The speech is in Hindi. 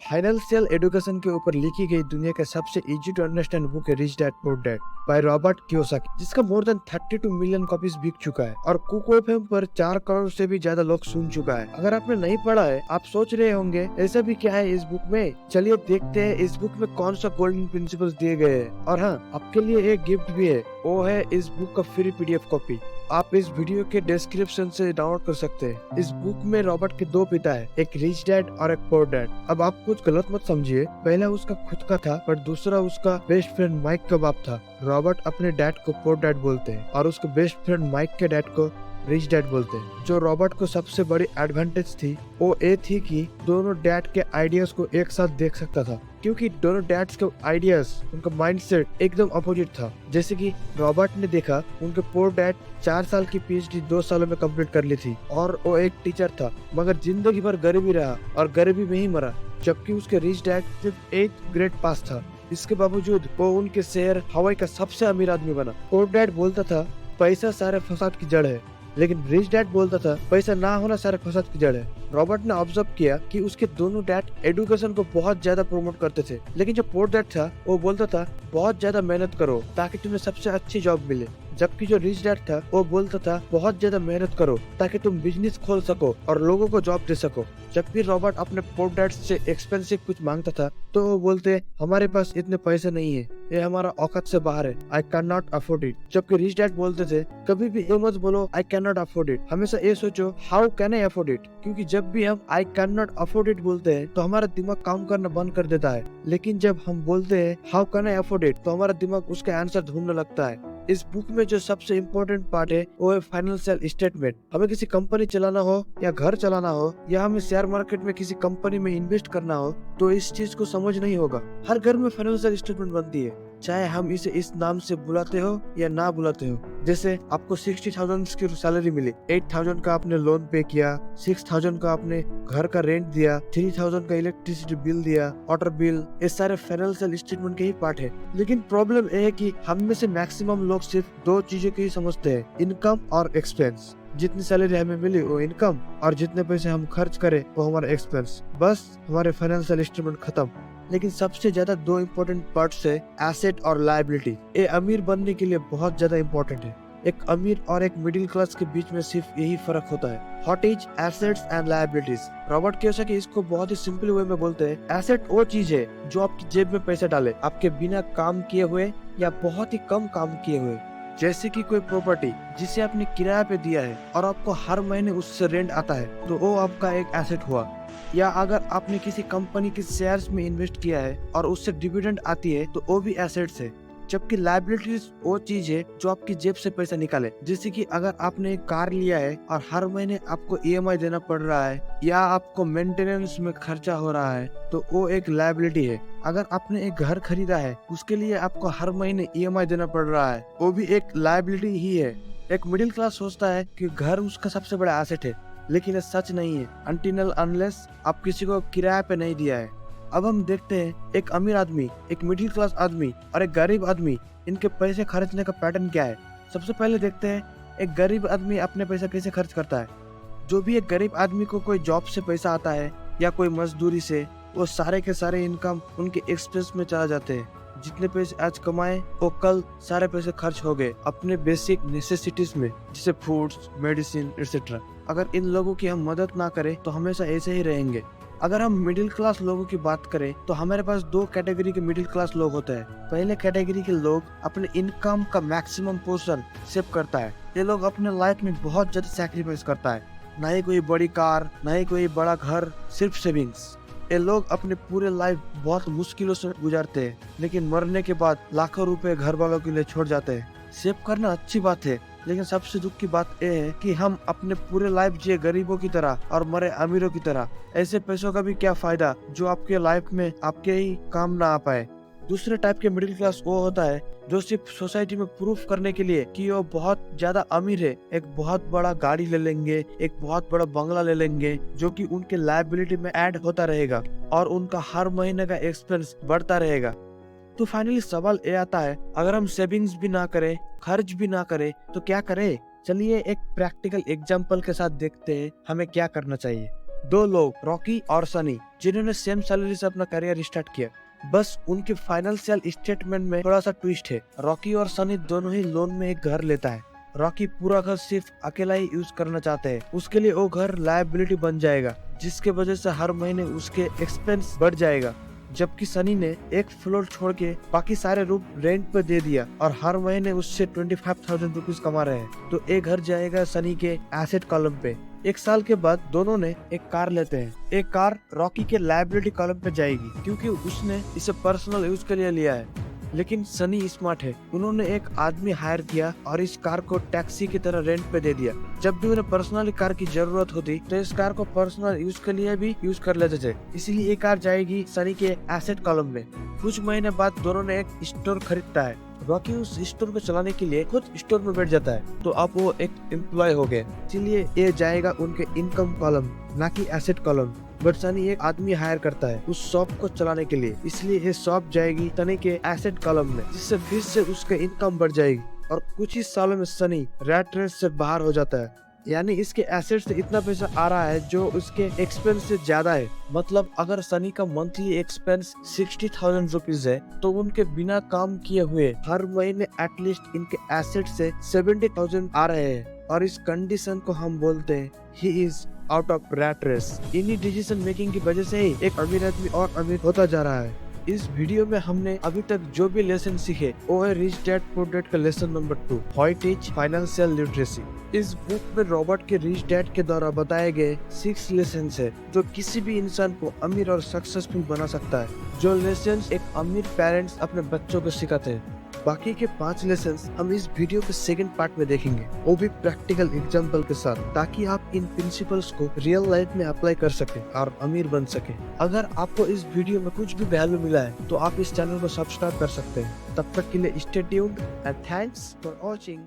फाइनेंशियल एजुकेशन के ऊपर लिखी गई दुनिया का सबसे इजी टू अंडरस्टैंड बुक है rich dad poor dad by Robert Kiyosaki, जिसका मोर देन 32 मिलियन कॉपीज बिक चुका है और कुको एफएम पर 4 करोड़ से भी ज्यादा लोग सुन चुका है। अगर आपने नहीं पढ़ा है, आप सोच रहे होंगे ऐसा भी क्या है इस बुक में। चलिए देखते हैं इस बुक में कौन सा गोल्डन प्रिंसिपल्स दिए गए हैं। और हाँ, आपके लिए एक गिफ्ट भी है, वो है इस बुक का फ्री पीडीएफ कॉपी। आप इस वीडियो के डिस्क्रिप्शन से डाउनलोड कर सकते हैं। इस बुक में रॉबर्ट के दो पिता है, एक रिच डैड और एक पुअर डैड। अब आप कुछ गलत मत समझिए, पहला उसका खुद का था पर दूसरा उसका बेस्ट फ्रेंड माइक का बाप था। रॉबर्ट अपने डैड को पुअर डैड बोलते हैं और उसके बेस्ट फ्रेंड माइक के डैड को रिच डैड बोलते हैं। जो रॉबर्ट को सबसे बड़ी एडवांटेज थी वो ये थी कि दोनों डैड के आइडियाज को एक साथ देख सकता था, क्योंकि दोनों डैड्स के आइडियाज, उनका माइंडसेट एकदम अपोजिट था। जैसे कि रॉबर्ट ने देखा उनके पुअर डैड 4 साल की पीएचडी 2 सालों में कंप्लीट कर ली थी और वो एक टीचर था, मगर जिंदगी भर गरीबी रहा और गरीबी में ही मरा। जबकि उसके रिच डैड सिर्फ 8th ग्रेड पास था, इसके बावजूद वो उनके शहर हवाई का सबसे अमीर आदमी बना। पुअर डैड बोलता था पैसा सारे फसाद की जड़ है, लेकिन रिच डैड बोलता था पैसा ना होना सारे फसाद की जड़ है। रॉबर्ट ने ऑब्जर्व किया कि उसके दोनों डैड एजुकेशन को बहुत ज्यादा प्रमोट करते थे, लेकिन जो पुअर डैड था वो बोलता था बहुत ज्यादा मेहनत करो ताकि तुम्हें सबसे अच्छी जॉब मिले। जबकि जो रिच डैड था वो बोलता था बहुत ज्यादा मेहनत करो ताकि तुम बिजनेस खोल सको और लोगों को जॉब दे सको। जब भी रॉबर्ट अपने पुअर डैड से एक्सपेंसिव कुछ मांगता था तो वो बोलते हमारे पास इतने पैसे नहीं है, ये हमारा औकात से बाहर है, I can not afford it. जबकि रिच डैड बोलते थे कभी भी ये मत बोलो I can not afford it, हमेशा ये सोचो how can I afford it. क्योंकि जब भी हम I can not afford it बोलते हैं तो हमारा दिमाग काम करना बंद कर देता है, लेकिन जब हम बोलते हैं how can I afford it तो हमारा दिमाग उसका आंसर ढूंढने लगता है। इस बुक में जो सबसे इम्पोर्टेंट पार्ट है वो है फाइनेंशियल स्टेटमेंट। हमें किसी कंपनी चलाना हो या घर चलाना हो या हमें शेयर मार्केट में किसी कंपनी में इन्वेस्ट करना हो तो इस चीज को समझ नहीं होगा। हर घर में फाइनेंशियल स्टेटमेंट बनती है, चाहे हम इसे इस नाम से बुलाते हो या ना बुलाते हो। जैसे आपको 60,000 की सैलरी मिली, 8,000 का आपने लोन पे किया, 6,000 का आपने घर का रेंट दिया, 3,000 का इलेक्ट्रिसिटी बिल दिया, वाटर बिल, ये सारे फाइनेंशियल स्टेटमेंट के ही पार्ट है। लेकिन प्रॉब्लम ये है कि हम में से मैक्सिमम लोग सिर्फ दो चीजों को ही समझते हैं, इनकम और एक्सपेंस। जितनी सैलरी हमें मिली वो इनकम और जितने पैसे हम खर्च करें वो हमारा एक्सपेंस। बस हमारे फाइनेंशियल स्टेटमेंट खत्म। लेकिन सबसे ज्यादा दो इम्पोर्टेंट पार्ट्स है एसेट और लायबिलिटी। ये अमीर बनने के लिए बहुत ज्यादा इम्पोर्टेंट है। एक अमीर और एक मिडिल क्लास के बीच में सिर्फ यही फर्क होता है, what is assets and liabilities. Robert Kiyosaki इसको बहुत ही सिंपल वे में बोलते हैं, एसेट वो चीज है जो आपकी जेब में पैसे डाले, आपके बिना काम किए हुए या बहुत ही कम काम किए हुए। जैसे कि कोई प्रॉपर्टी जिसे आपने किराया पे दिया है और आपको हर महीने उससे रेंट आता है तो वो आपका एक एसेट हुआ। या अगर आपने किसी कंपनी के शेयर्स में इन्वेस्ट किया है और उससे डिविडेंड आती है तो वो भी एसेट्स है। जबकि लायबिलिटीज वो चीज है जो आपकी जेब से पैसा निकाले। जैसे कि अगर आपने एक कार लिया है और हर महीने आपको ईएमआई देना पड़ रहा है या आपको मेंटेनेंस में खर्चा हो रहा है तो वो एक लायबिलिटी है। अगर आपने एक घर खरीदा है उसके लिए आपको हर महीने ईएमआई देना पड़ रहा है, वो भी एक लायबिलिटी ही है। एक मिडिल क्लास सोचता है कि घर उसका सबसे बड़ा एसेट है, लेकिन ये सच नहीं है अनटिल अनलेस आप किसी को किराए पे नहीं दिया है। अब हम देखते हैं एक अमीर आदमी, एक मिडिल क्लास आदमी और एक गरीब आदमी, इनके पैसे खर्चने का पैटर्न क्या है। सबसे पहले देखते हैं एक गरीब आदमी अपने पैसा कैसे खर्च करता है। जो भी एक गरीब आदमी को कोई जॉब से पैसा आता है या कोई मजदूरी से, वो सारे के सारे इनकम उनके एक्सपेंस में चला जाते हैं। जितने पैसे आज कमाए वो कल सारे पैसे खर्च हो गए अपने बेसिक नेसेसिटीज में, जैसे फूड्स, मेडिसिन एक्सेट्रा। अगर इन लोगों की हम मदद ना करें तो हमेशा ऐसे ही रहेंगे। अगर हम मिडिल क्लास लोगों की बात करें तो हमारे पास दो कैटेगरी के मिडिल क्लास लोग होते हैं। पहले कैटेगरी के लोग अपने इनकम का मैक्सिमम पोर्शन सेव करता है। ये लोग अपने लाइफ में बहुत ज्यादा सैक्रिफाइस करता है, ना ही कोई बड़ी कार, ना ही कोई बड़ा घर, सिर्फ सेविंग्स। ये लोग अपने पूरे लाइफ बहुत मुश्किलों से गुजारते हैं, लेकिन मरने के बाद लाखों रुपए घर वालों के लिए छोड़ जाते हैं। सेव करना अच्छी बात है, लेकिन सबसे दुख की बात यह है कि हम अपने पूरे लाइफ जिए गरीबों की तरह और मरे अमीरों की तरह। ऐसे पैसों का भी क्या फायदा जो आपके लाइफ में आपके ही काम ना आ पाए। दूसरे टाइप के मिडिल क्लास वो होता है जो सिर्फ सोसाइटी में प्रूफ करने के लिए कि वो बहुत ज्यादा अमीर है, एक बहुत बड़ा गाड़ी ले लेंगे, एक बहुत बड़ा बंगला ले लेंगे, जो कि उनके लायबिलिटी में ऐड होता रहेगा और उनका हर महीने का एक्सपेंस बढ़ता रहेगा। तो फाइनली सवाल ये आता है, अगर हम सेविंग्स भी ना करें, खर्च भी ना करें तो क्या करें। चलिए एक प्रैक्टिकल एग्जांपल के साथ देखते हैं हमें क्या करना चाहिए। दो लोग, रॉकी और सनी, जिन्होंने सेम सैलरी से अपना करियर स्टार्ट किया। बस उनके फाइनेंशियल स्टेटमेंट में थोड़ा सा ट्विस्ट है। रॉकी और सनी दोनों ही लोन में एक घर लेता है। रॉकी पूरा घर सिर्फ अकेला ही यूज करना चाहते हैं। उसके लिए वो घर लायबिलिटी बन जाएगा, जिसके वजह से हर महीने उसके एक्सपेंस बढ़ जाएगा। जबकि सनी ने एक फ्लोर छोड़ के बाकी सारे रूम रेंट पे दे दिया और हर महीने उससे 25,000 रुपीज कमा रहे हैं। तो एक घर जाएगा सनी के एसेट कॉलम पे। एक साल के बाद दोनों ने एक कार लेते हैं। एक कार रॉकी के लायबिलिटी कॉलम पे जाएगी, क्योंकि उसने इसे पर्सनल यूज के लिए लिया है। लेकिन सनी स्मार्ट है। उन्होंने एक आदमी हायर किया और इस कार को टैक्सी की तरह रेंट पे दे दिया। जब भी उन्हें पर्सनली कार की जरूरत होती तो इस कार को पर्सनल यूज के लिए भी यूज कर लेते थे। इसीलिए ये कार जाएगी सनी के एसेट कॉलम में। कुछ महीने बाद दोनों ने एक स्टोर खरीदता है। रॉकी उस स्टोर को चलाने के लिए खुद स्टोर में बैठ जाता है, तो अब वो एक एम्प्लॉय हो गए। इसीलिए ये जाएगा उनके इनकम कॉलम, ना कि एसेट कॉलम। बट सनी एक आदमी हायर करता है उस शॉप को चलाने के लिए, इसलिए ये शॉप जाएगी सनी के एसेट कॉलम में, जिससे फिर से उसके इनकम बढ़ जाएगी। और कुछ ही सालों में सनी रैट रेस से बाहर हो जाता है। यानी इसके एसेट से इतना पैसा आ रहा है जो उसके एक्सपेंस से ज्यादा है। मतलब अगर सनी का मंथली एक्सपेंस 60,000 रुपीज है, तो उनके बिना काम किए हुए हर महीने एटलीस्ट इनके एसेट से 70,000 आ रहे हैं। और इस कंडीशन को हम बोलते हैं he is out of rat race. इन्हीं डिसीजन मेकिंग की वजह से ही एक अमीर आदमी और अमीर होता जा रहा है। इस वीडियो में हमने अभी तक जो भी लेसन सीखे वो है रिच डैड पुअर डैड का lesson number 2, what is financial literacy. इस बुक में रॉबर्ट के रिच डैड के द्वारा बताए गए 6 लेसन है जो किसी भी इंसान को अमीर और सक्सेसफुल बना सकता है। जो लेसन एक अमीर पेरेंट्स अपने बच्चों को सिखाते हैं। बाकी के 5 लेसन हम इस वीडियो के सेकंड पार्ट में देखेंगे, वो भी प्रैक्टिकल एग्जांपल के साथ, ताकि आप इन प्रिंसिपल्स को रियल लाइफ में अप्लाई कर सके और अमीर बन सके। अगर आपको इस वीडियो में कुछ भी वैल्यू मिला है तो आप इस चैनल को सब्सक्राइब कर सकते हैं। तब तक के लिए stay tuned and thanks for watching.